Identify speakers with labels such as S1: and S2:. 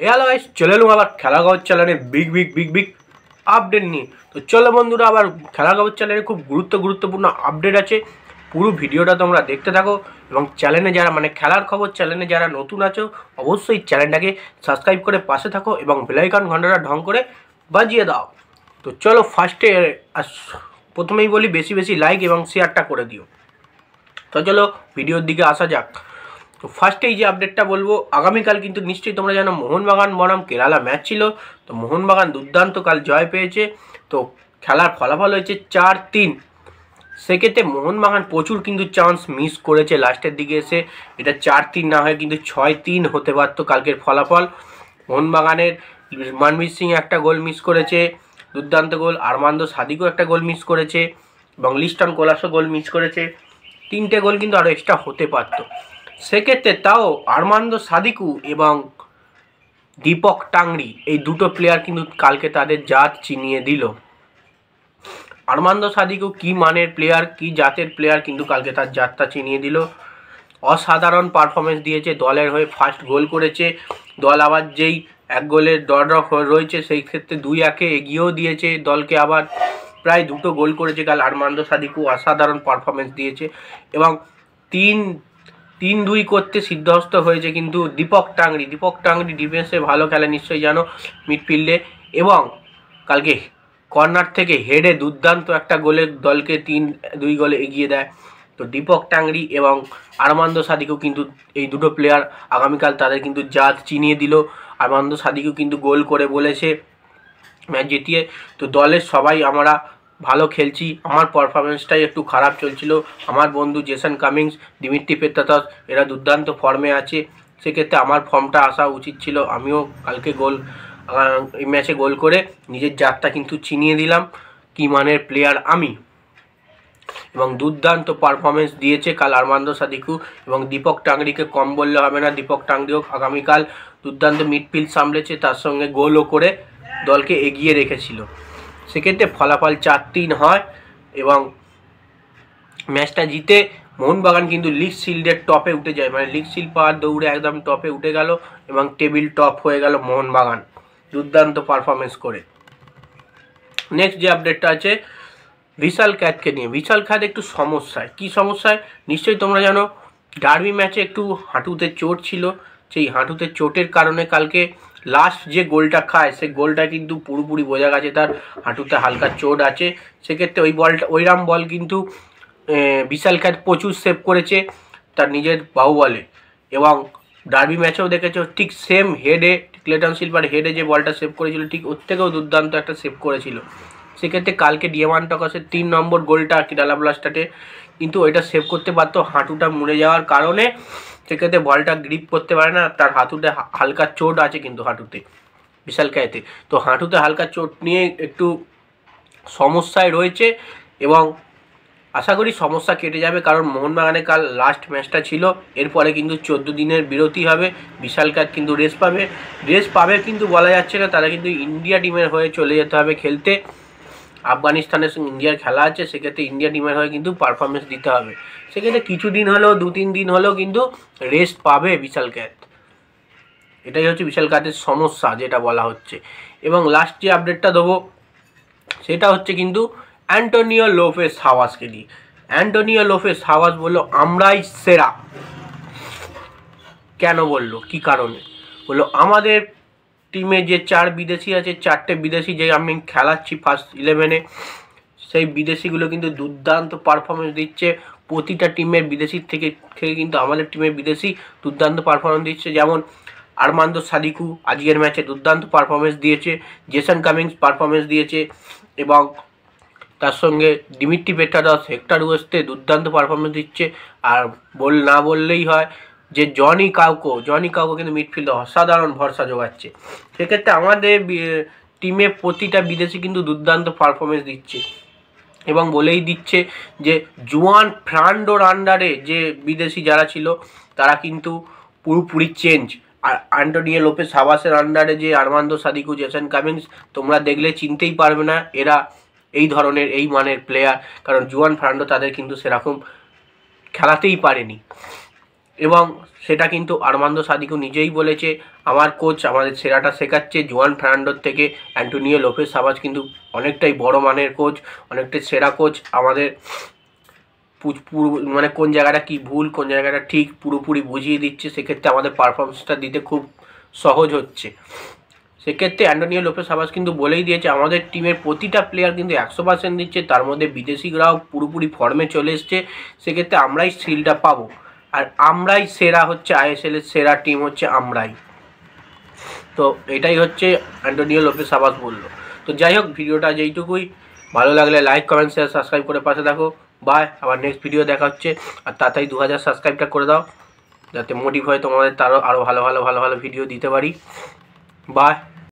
S1: Hello guys, চলে এলাম আবার খেলা খবর চ্যানেলে বিগ আপডেট নিয়ে। তো চলো বন্ধুরা, আবার খেলা খবর চ্যানেলে খুব গুরুত্বপূর্ণ আপডেট আছে। পুরো ভিডিওটা তোমরা দেখতে থাকো এবং চ্যানেলে যারা খেলার খবর চ্যানেলে যারা নতুন আছো অবশ্যই চ্যানেলটাকে সাবস্ক্রাইব করে পাশে থাকো এবং বেল আইকন ঘন্টাটা ঢং করে বাজিয়ে দাও। তো চলো ফার্স্টে প্রথমেই বলি বেশি লাইক এবং শেয়ারটা করে দিও। তো চলো ভিডিওর দিকে আসা যাক। তো ফার্স্টে এই যে আপডেটটা বলবো, আগামীকাল কিন্তু নিশ্চয়ই তোমরা জানো মোহনবাগান বনাম কেরালা ম্যাচ ছিল। তো মোহনবাগান দুর্দান্ত কাল জয় পেয়েছে। তো খেলার ফলাফল হয়েছে 4-3। সেক্ষেত্রে মোহনবাগান প্রচুর কিন্তু চান্স মিস করেছে লাস্টের দিকে এসে। এটা 4-3 না হয় কিন্তু 6-3 হতে পারত কালকের ফলাফল। মোহনবাগানের মনবীর সিং একটা গোল মিস করেছে, দুর্দান্ত গোল। আরমান্দো সাদিকও একটা গোল মিস করেছে এবং লিস্টন কোলাসও গোল মিস করেছে। 3টে গোল কিন্তু আরও এক্সট্রা হতে পারত। সেক্ষেত্রে তাও আরমান্দো সাদিকু এবং দীপক টাংরি এই দুটো প্লেয়ার কিন্তু কালকে তাদের জাত চিনিয়ে দিল। আরমান্দো সাদিকু কি মানের প্লেয়ার, কি জাতের প্লেয়ার, কিন্তু কালকে তার জাতটা চিনিয়ে দিল। অসাধারণ পারফরমেন্স দিয়েছে, দলের হয়ে ফার্স্ট গোল করেছে। দল আবার যেই এক গোলের ড্র রয়েছে সেই ক্ষেত্রে 2-1 এগিয়েও দিয়েছে দলকে, আবার প্রায় 2টো গোল করেছে কাল আরমান্দো সাদিকু। অসাধারণ পারফরমেন্স দিয়েছে এবং 3-2 করতে সিদ্ধহস্ত হয়েছে কিন্তু দীপক টাংরি ডিফেন্সে ভালো খেলে নিশ্চয়ই জানো, মিডফিল্ডে। এবং কালকে কর্নার থেকে হেডে দুর্দান্ত একটা গোলে দলকে 3-2 গোলে এগিয়ে দেয়। তো দীপক টাংরি এবং আরমান্দো সাদিকু কিন্তু এই দুটো প্লেয়ার আগামীকাল তাদের কিন্তু জাত চিনিয়ে দিল। আরমান্দো সাদিকু কিন্তু গোল করে বলেছে ম্যাচ জিতিয়ে। তো দলের সবাই আমরা ভালো খেলছি, আমার পারফরমেন্সটাই একটু খারাপ চলছিল। আমার বন্ধু জেসন কামিংস, দিমিত্রি পেত্রাতস এরা দুর্দান্ত ফর্মে আছে, সেক্ষেত্রে আমার ফর্মটা আসা উচিত ছিল। আমিও কালকে এই ম্যাচে গোল করে নিজের জাতটা কিন্তু চিনিয়ে দিলাম কি মানের প্লেয়ার আমি। এবং দুর্দান্ত পারফরমেন্স দিয়েছে কাল আরমান্দো সাদিকু এবং দীপক টাংরিকে কম বললে হবে না। দীপক টাংরিও আগামীকাল দুর্দান্ত মিডফিল্ড সামলেছে, তার সঙ্গে গোলও করে দলকে এগিয়ে রেখেছিল। সেক্ষেত্রে ফলাফল 4-3 হয় এবং ম্যাচটা জিতে মোহনবাগান কিন্তু লিগ শিল্ডের টপে উঠে যায়, লিগ শিল্ড পাওয়ার দৌড়ে একদম টপে উঠে গেল এবং টেবিল টপ হয়ে গেল মোহনবাগান দুর্দান্ত পারফরমেন্স করে। নেক্সট যে আপডেটটা আছে বিশাল ক্যাথকে নিয়ে। বিশাল ক্যাথ একটু সমস্যায়, কি সমস্যায় নিশ্চয়ই তোমরা জানো। ডার্বি ম্যাচে একটু হাঁটুতে চোট ছিল, সেই হাঁটুতে চোটের কারণে কালকে লাস্ট যে গোলটা খায় সেই গোলটা কিন্তু পুরোপুরি বোঝা গেছে তার হাঁটুতে হালকা চোট আছে। সেক্ষেত্রে ওইরাম বল কিন্তু বিশাল ক্যাথ প্রচুর সেভ করেছে তার নিজের বাহুবলে। এবং ডার্বি ম্যাচেও দেখেছো ঠিক সেম হেডে, ক্লেটন সিলভার হেডে যে বলটা সেভ করেছিল ঠিক ওর থেকেও দুর্দান্ত একটা সেভ করেছিল। সেক্ষেত্রে কালকে ডিয়ামান্টকাসের 3 নম্বর গোলটা কেরালা ব্লাস্টারে কিন্তু ওইটা সেভ করতে পারতো, হাঁটুটা মুড়ে যাওয়ার কারণে সেক্ষেত্রে বলটা গ্রিপ করতে পারে না। তার হাঁটুতে হালকা চোট আছে কিন্তু হাঁটুতে বিশাল ক্যাথে। তো হাঁটুতে হালকা চোট নিয়ে একটু সমস্যায় রয়েছে এবং আশা করি সমস্যা কেটে যাবে, কারণ মোহনবাগানে কাল লাস্ট ম্যাচটা ছিল। এরপরে কিন্তু 14 দিনের বিরতি হবে, বিশাল ক্যাথ কিন্তু রেস্ট পাবে কিন্তু বলা যাচ্ছে না। তারা কিন্তু ইন্ডিয়া টিমের হয়ে চলে যেতে হবে খেলতে, আফগানিস্তানের সঙ্গে ইন্ডিয়ার খেলা আছে, সেক্ষেত্রে ইন্ডিয়া টিমের হয়ে কিন্তু পারফরমেন্স দিতে হবে। সেক্ষেত্রে কিছুদিন হলেও 2-3 দিন হলেও কিন্তু রেস্ট পাবে বিশাল ক্যাথ। এটাই হচ্ছে বিশাল ক্যাথের সমস্যা যেটা বলা হচ্ছে। এবং লাস্ট যে আপডেটটা দেবো সেটা হচ্ছে কিন্তু অ্যান্টোনিও লোপেস হাওয়াসকে নিয়ে। অ্যান্টোনিও লোপেস হাওয়াস বললো আমরাই সেরা। কেন বললো, কি কারণে বললো? আমাদের টিমে যে 4 বিদেশি আছে, 4টে বিদেশি যে আমি খেলাচ্ছি ফার্স্ট 11-এ, সেই বিদেশিগুলো কিন্তু দুর্দান্ত পারফরমেন্স দিচ্ছে। প্রতিটা টিমের বিদেশির থেকে কিন্তু আমাদের টিমের বিদেশি দুর্দান্ত পারফরমেন্স দিচ্ছে। যেমন আরমান্দো সাদিকু আজকের ম্যাচে দুর্দান্ত পারফরমেন্স দিয়েছে, জেসন কামিংস পারফরমেন্স দিয়েছে এবং তার সঙ্গে দিমিত্রি পেত্রাতস, হেক্টর ওয়েস্টে দুর্দান্ত পারফরমেন্স দিচ্ছে। আর না বললেই হয় যে জনি কাউকো কিন্তু মিডফিল্ডে অসাধারণ ভরসা যোগাচ্ছে। সেক্ষেত্রে আমাদের টিমে প্রতিটা বিদেশি কিন্তু দুর্দান্ত পারফরমেন্স দিচ্ছে এবং বলেই দিচ্ছে যে জুয়ান ফ্রান্ডোর আন্ডারে যে বিদেশি যারা ছিল তারা কিন্তু পুরোপুরি চেঞ্জ। আর অ্যান্টোনিও লোপেস হাওয়াসের আন্ডারে যে আরমান্দো সাদিকু, জেসন কামিংস, তোমরা দেখলে চিনতেই পারবে না এরা এই ধরনের এই মানের প্লেয়ার, কারণ জুয়ান ফ্রান্ডো তাদের কিন্তু সেরকম খেলাতেই পারেনি। এবং সেটা কিন্তু আর্মান্দো সাদিকও নিজেই বলেছে, আমার কোচ আমাদের সেরাটা শেখাচ্ছে। জুয়ান ফার্নান্ডোর থেকে অ্যান্টোনিও লোপেজ সাবাজ কিন্তু অনেকটাই বড় মানের কোচ, অনেকটাই সেরা কোচ। আমাদের মানে কোন জায়গাটা কি ভুল, কোন জায়গাটা ঠিক পুরোপুরি বুঝিয়ে দিচ্ছে। সেক্ষেত্রে আমাদের পারফরমেন্সটা দিতে খুব সহজ হচ্ছে। সেক্ষেত্রে অ্যান্টোনিও লোপেজ সাবাজ কিন্তু বলেই দিয়েছে আমাদের টিমের প্রতিটা প্লেয়ার কিন্তু 100% দিচ্ছে, তার মধ্যে বিদেশিরাও পুরোপুরি ফর্মে চলে এসছে। সেক্ষেত্রে আমরাই শিল্ডটা পাবো, আর আমরাই সেরা হচ্ছে, আইএসএল এর সেরা টিম হচ্ছে আমরাই। তো এটাই হচ্ছে অ্যান্টোনিও লোপেজ সাবাজ বললো। তো যাই হোক, ভিডিওটা যেইটুকুই, ভালো লাগলে লাইক কমেন্ট শেয়ার সাবস্ক্রাইব করে পাশে থাকো। বাই, আবার নেক্সট ভিডিও দেখা হচ্ছে। আর তাড়াতাড়ি 2000 সাবস্ক্রাইবটা করে দাও, যাতে মোটিভ হয় তোমাদের আরও ভালো ভিডিও দিতে পারি। বাই।